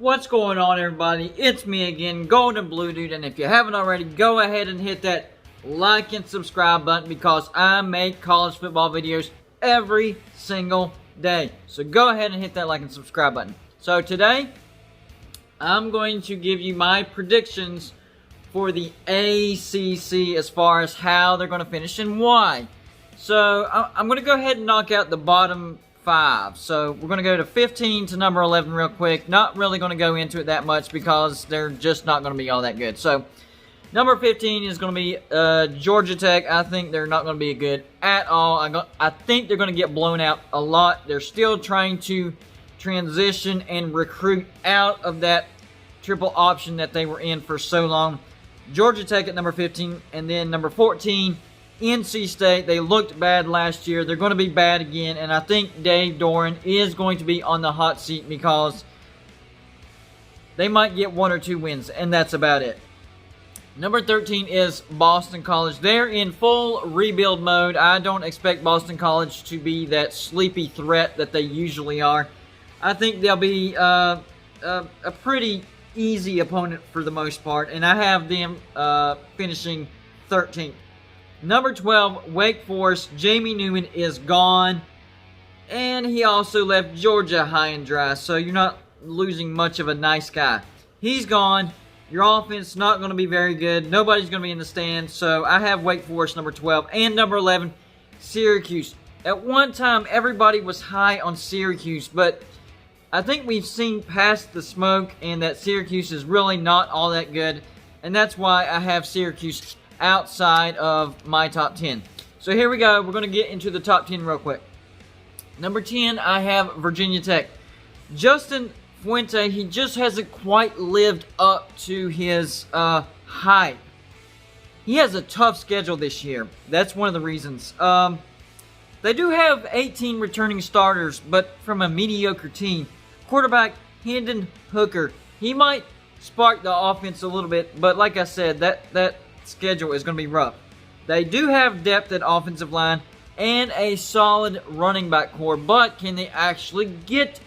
What's going on, everybody? It's me again, Golden Blue Dude, and if you haven't already, go ahead and hit that like and subscribe button because I make college football videos every single day. So go ahead and hit that like and subscribe button. So today, I'm going to give you my predictions for the ACC as far as how they're going to finish and why. So I'm going to go ahead and knock out the bottom 5. So we're going to go to 15 to number 11 real quick. Not really going to go into it that much because they're just not going to be all that good. So number 15 is going to be Georgia Tech. I think they're not going to be good at all. I think they're going to get blown out a lot. They're still trying to transition and recruit out of that triple option that they were in for so long. Georgia Tech at number 15, and then number 14, NC State. They looked bad last year. They're going to be bad again, and I think Dave Doran is going to be on the hot seat because they might get 1 or 2 wins, and that's about it. Number 13 is Boston College. They're in full rebuild mode. I don't expect Boston College to be that sleepy threat that they usually are. I think they'll be a pretty easy opponent for the most part, and I have them finishing 13th. Number 12, Wake Forest. Jamie Newman is gone, and he also left Georgia high and dry, so you're not losing much of a nice guy. He's gone. Your offense not going to be very good. Nobody's going to be in the stands, so I have Wake Forest number 12. And number 11, Syracuse. At one time, everybody was high on Syracuse, but I think we've seen past the smoke and that Syracuse is really not all that good, and that's why I have Syracuse outside of my top 10. So here we go. We're going to get into the top 10 real quick. Number 10, I have Virginia Tech. Justin Fuente, he just hasn't quite lived up to his hype. He has a tough schedule this year. That's one of the reasons. They do have 18 returning starters, but from a mediocre team. Quarterback Hendon Hooker, he might spark the offense a little bit, but like I said, that schedule is going to be rough. They do have depth at offensive line and a solid running back core, but can they actually get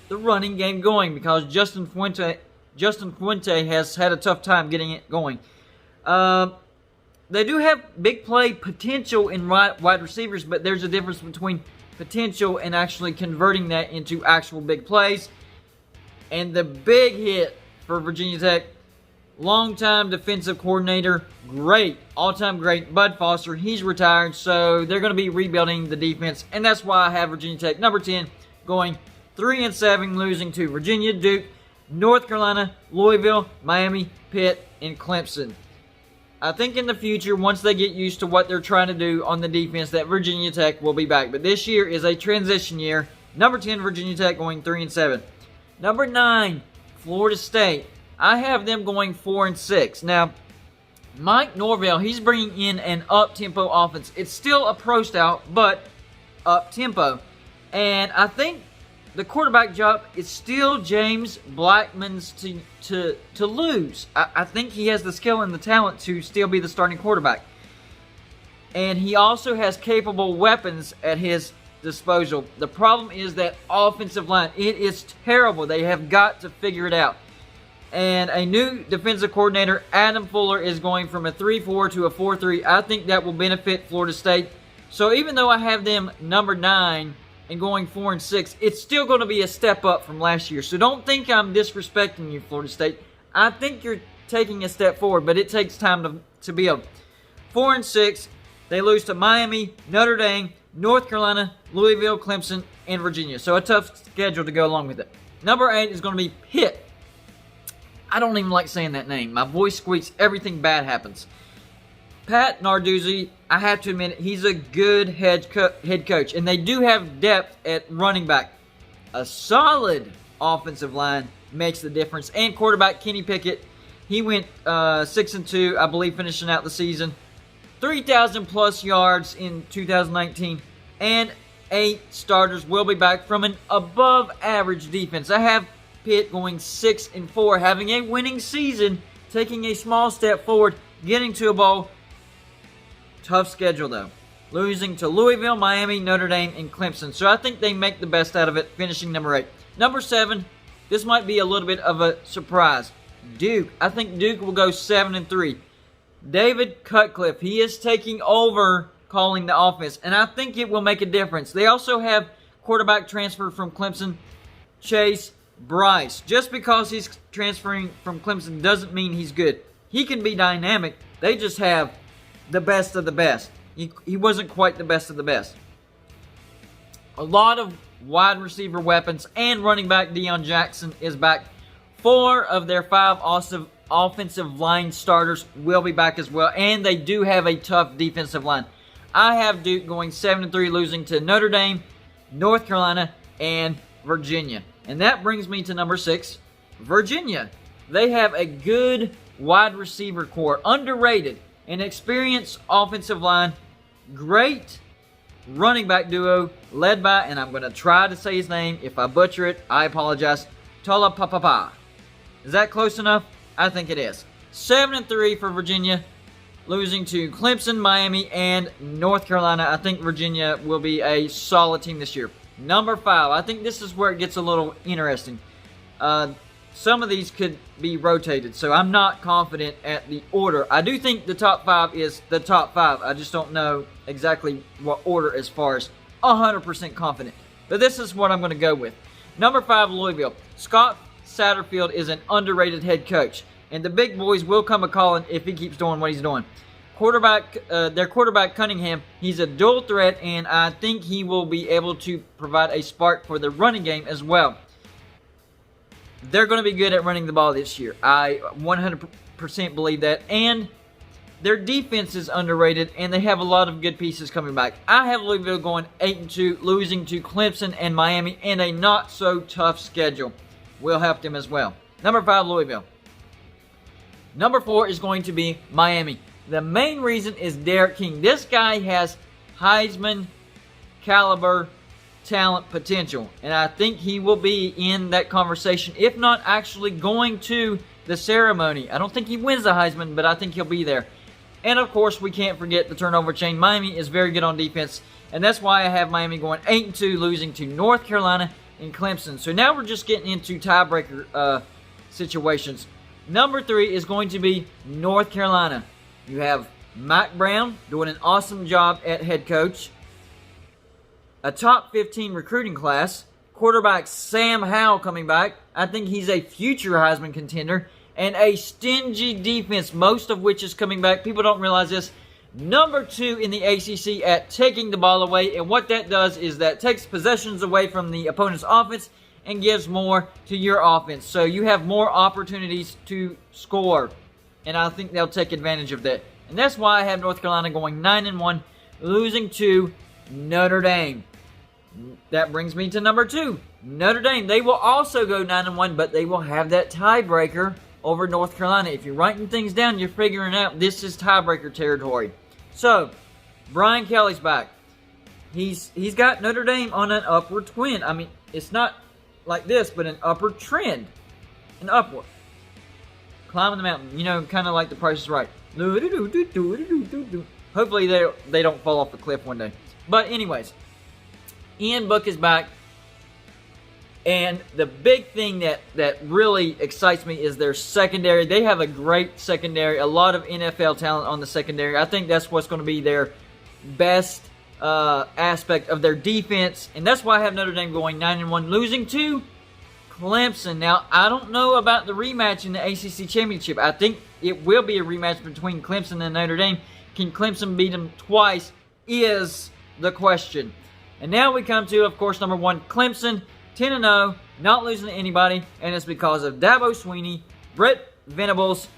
the running game going? Because Justin Fuente has had a tough time getting it going. They do have big play potential in wide receivers, but there's a difference between potential and actually converting that into actual big plays. And the big hit for Virginia Tech, longtime defensive coordinator, great, all-time great, Bud Foster. He's retired, so they're going to be rebuilding the defense, and that's why I have Virginia Tech number 10 going 3-7, losing to Virginia, Duke, North Carolina, Louisville, Miami, Pitt, and Clemson. I think in the future, once they get used to what they're trying to do on the defense, that Virginia Tech will be back. But this year is a transition year. Number 10, Virginia Tech going 3-7. Number 9, Florida State. I have them going 4-6. Now, Mike Norvell, he's bringing in an up-tempo offense. It's still a pro style, but up-tempo. And I think the quarterback job is still James Blackman's to lose. I think he has the skill and the talent to still be the starting quarterback. And he also has capable weapons at his disposal. The problem is that offensive line. It is terrible. They have got to figure it out. And a new defensive coordinator, Adam Fuller, is going from a 3-4 to a 4-3. I think that will benefit Florida State. So even though I have them number 9 and going 4-6, it's still going to be a step up from last year. So don't think I'm disrespecting you, Florida State. I think you're taking a step forward, but it takes time to build. 4-6, they lose to Miami, Notre Dame, North Carolina, Louisville, Clemson, and Virginia. So a tough schedule to go along with it. Number 8 is going to be Pitt. I don't even like saying that name. My voice squeaks. Everything bad happens. Pat Narduzzi, I have to admit, he's a good head coach. And they do have depth at running back. A solid offensive line makes the difference. And quarterback Kenny Pickett, he went 6-2, I believe, finishing out the season. 3,000 plus yards in 2019. And 8 starters will be back from an above average defense. I have Pitt going 6-4, having a winning season, taking a small step forward, getting to a bowl. Tough schedule, though. Losing to Louisville, Miami, Notre Dame, and Clemson. So I think they make the best out of it, finishing number 8. Number 7, this might be a little bit of a surprise. Duke, I think Duke will go 7-3. David Cutcliffe, he is taking over calling the offense, and I think it will make a difference. They also have quarterback transfer from Clemson, Chase Bryce. Just because he's transferring from Clemson doesn't mean he's good. He can be dynamic. They just have the best of the best. He wasn't quite the best of the best. A lot of wide receiver weapons, and running back Deion Jackson is back. 4 of their 5 awesome offensive line starters will be back as well, and they do have a tough defensive line. I have Duke going 7-3, losing to Notre Dame, North Carolina, and Virginia. And that brings me to number 6, Virginia. They have a good wide receiver core, underrated, an experienced offensive line, great running back duo led by, and I'm going to try to say his name. If I butcher it, I apologize, Talapapapa. Is that close enough? I think it is. 7-3 for Virginia, losing to Clemson, Miami, and North Carolina. I think Virginia will be a solid team this year. Number 5, I think this is where it gets a little interesting. Some of these could be rotated, so I'm not confident at the order. I do think the top 5 is the top 5. I just don't know exactly what order as far as 100% confident. But this is what I'm going to go with. Number 5, Louisville. Scott Satterfield is an underrated head coach, and the big boys will come a-calling if he keeps doing what he's doing. Their quarterback Cunningham, he's a dual threat, and I think he will be able to provide a spark for the running game as well. They're going to be good at running the ball this year. I 100% believe that, and their defense is underrated, and they have a lot of good pieces coming back. I have Louisville going 8-2, losing to Clemson and Miami, and a not-so-tough schedule will help them as well. Number 5, Louisville. Number 4 is going to be Miami. The main reason is Derek King. This guy has Heisman caliber talent potential, and I think he will be in that conversation, if not actually going to the ceremony. I don't think he wins the Heisman, but I think he'll be there. And of course, we can't forget the turnover chain. Miami is very good on defense, and that's why I have Miami going 8-2, losing to North Carolina and Clemson. So now we're just getting into tiebreaker situations. Number 3 is going to be North Carolina. You have Mack Brown doing an awesome job at head coach. A top 15 recruiting class. Quarterback Sam Howell coming back. I think he's a future Heisman contender. And a stingy defense, most of which is coming back. People don't realize this. Number 2 in the ACC at taking the ball away. And what that does is that takes possessions away from the opponent's offense and gives more to your offense. So you have more opportunities to score. And I think they'll take advantage of that. And that's why I have North Carolina going 9-1, losing to Notre Dame. That brings me to number 2. Notre Dame. They will also go 9-1, but they will have that tiebreaker over North Carolina. If you're writing things down, you're figuring out this is tiebreaker territory. So, Brian Kelly's back. He's got Notre Dame on an upward trend. I mean, it's not like this, but an upward trend. An upward. Climbing the mountain. You know, kind of like The Price is Right. Hopefully they don't fall off the cliff one day. But anyways, Ian Book is back. And the big thing that really excites me is their secondary. They have a great secondary. A lot of NFL talent on the secondary. I think that's what's going to be their best aspect of their defense. And that's why I have Notre Dame going 9-1, losing to Clemson. Now, I don't know about the rematch in the ACC Championship. I think it will be a rematch between Clemson and Notre Dame. Can Clemson beat them twice is the question. And now we come to, of course, number 1, Clemson, 10-0, not losing to anybody, and it's because of Dabo Swinney, Brett Venables,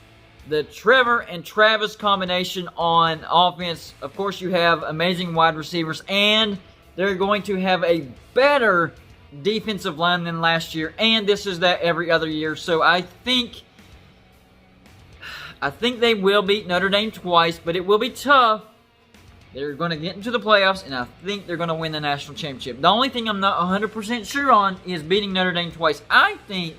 the Trevor and Travis combination on offense. Of course, you have amazing wide receivers, and they're going to have a better defensive line than last year, and this is that every other year. So I think they will beat Notre Dame twice, but it will be tough. They're going to get into the playoffs, and I think they're going to win the national championship. The only thing I'm not 100% sure on is beating Notre Dame twice. I think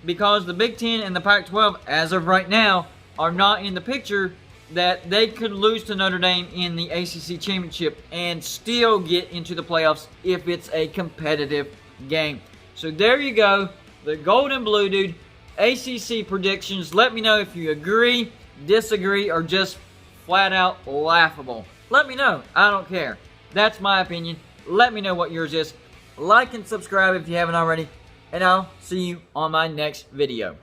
because the Big Ten and the Pac-12, as of right now, are not in the picture, that they could lose to Notre Dame in the ACC championship and still get into the playoffs if it's a competitive game. So there you go. the Golden Blue Dude ACC predictions. Let me know if you agree, disagree, or just flat out laughable. Let me know. I don't care. That's my opinion. Let me know what yours is. Like and subscribe if you haven't already, and I'll see you on my next video.